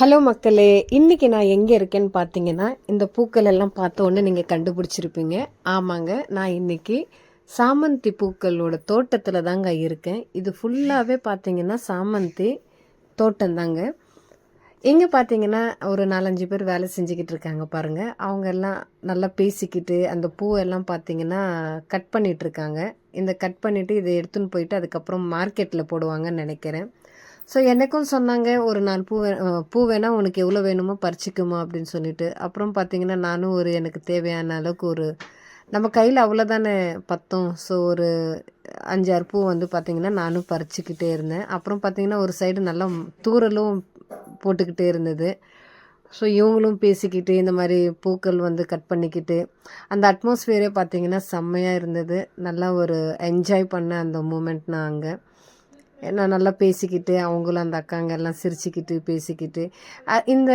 Hello மக்களே, இன்னைக்கு நான் எங்கே இருக்கேன்னு பார்த்தீங்கன்னா, இந்த பூக்கள் எல்லாம் பார்த்த உடனே நீங்கள் கண்டுபிடிச்சிருப்பீங்க. ஆமாங்க, நான் இன்னைக்கு சாமந்தி பூக்களோட தோட்டத்தில் தாங்க இருக்கேன். இது ஃபுல்லாகவே பார்த்தீங்கன்னா சாமந்தி தோட்டம் தாங்க. இங்கே பார்த்தீங்கன்னா ஒரு 4-5 பேர் வேலை செஞ்சுக்கிட்டு இருக்காங்க பாருங்க. அவங்க எல்லாம் நல்லா பேசிக்கிட்டு அந்த பூவெல்லாம் பார்த்தீங்கன்னா கட் பண்ணிட்டு இருக்காங்க. இந்த கட் பண்ணிட்டு இதை எடுத்துன்னு போயிட்டு அதுக்கப்புறம் மார்க்கெட்டில் போடுவாங்கன்னு நினைக்கிறேன். ஸோ எனக்கும் சொன்னாங்க, ஒரு 4 பூ வேணா உனக்கு எவ்வளோ வேணுமோ பறிச்சுக்குமா அப்படின்னு சொல்லிட்டு. அப்புறம் பார்த்தீங்கன்னா நானும் எனக்கு தேவையான அளவுக்கு நம்ம கையில் அவ்வளோதானே பத்தம். ஸோ ஒரு 5-6 பூ பார்த்தீங்கன்னா நானும் பறிச்சுக்கிட்டே இருந்தேன். அப்புறம் பார்த்தீங்கன்னா ஒரு சைடு நல்லா தூறலும் போட்டுக்கிட்டே இருந்தது. ஸோ இவங்களும் பேசிக்கிட்டு இந்த மாதிரி பூக்கள் கட் பண்ணிக்கிட்டு அந்த அட்மாஸ்ஃபியரே பார்த்தீங்கன்னா செம்மையாக இருந்தது. நல்லா ஒரு என்ஜாய் பண்ண அந்த மூமெண்ட் நான் அங்கே. நான் நல்லா பேசிக்கிட்டு அவங்களும் அந்த அக்காங்க எல்லாம் சிரிச்சுக்கிட்டு பேசிக்கிட்டு இந்த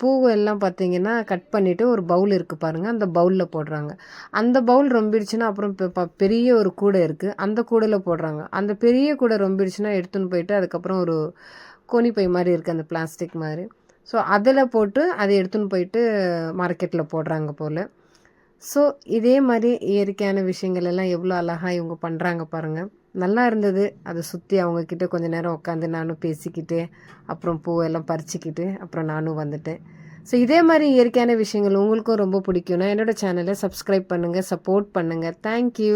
பூவெல்லாம் பார்த்தீங்கன்னா கட் பண்ணிவிட்டு ஒரு பவுல் இருக்குது பாருங்கள், அந்த பவுலில் போடுறாங்க. அந்த பவுல் ரொம்பிடுச்சுன்னா அப்புறம் பெரிய ஒரு கூடை இருக்குது, அந்த கூடையில் போடுறாங்க. அந்த பெரிய கூடை ரொம்பிடுச்சுன்னா எடுத்துன்னு போயிட்டு அதுக்கப்புறம் ஒரு கோணிப்பை மாதிரி இருக்குது, அந்த பிளாஸ்டிக் மாதிரி. ஸோ அதில் போட்டு அதை எடுத்துன்னு போயிட்டு மார்க்கெட்டில் போடுறாங்க போல். ஸோ இதே மாதிரி இயற்கையான விஷயங்கள் எல்லாம் எவ்வளோ அழகாக இவங்க பண்ணுறாங்க பாருங்கள். நல்லா இருந்தது. அதை சுற்றி அவங்கக்கிட்ட கொஞ்சம் நேரம் உட்காந்து நானும் பேசிக்கிட்டு அப்புறம் பூவெல்லாம் பறிச்சுக்கிட்டு அப்புறம் நானும் வந்துட்டேன். ஸோ இதே மாதிரி இயற்கையான விஷயங்கள் உங்களுக்கும் ரொம்ப பிடிக்கும்னா என்னோடய சேனலை சப்ஸ்கிரைப் பண்ணுங்கள், சப்போர்ட் பண்ணுங்கள். தேங்க்யூ.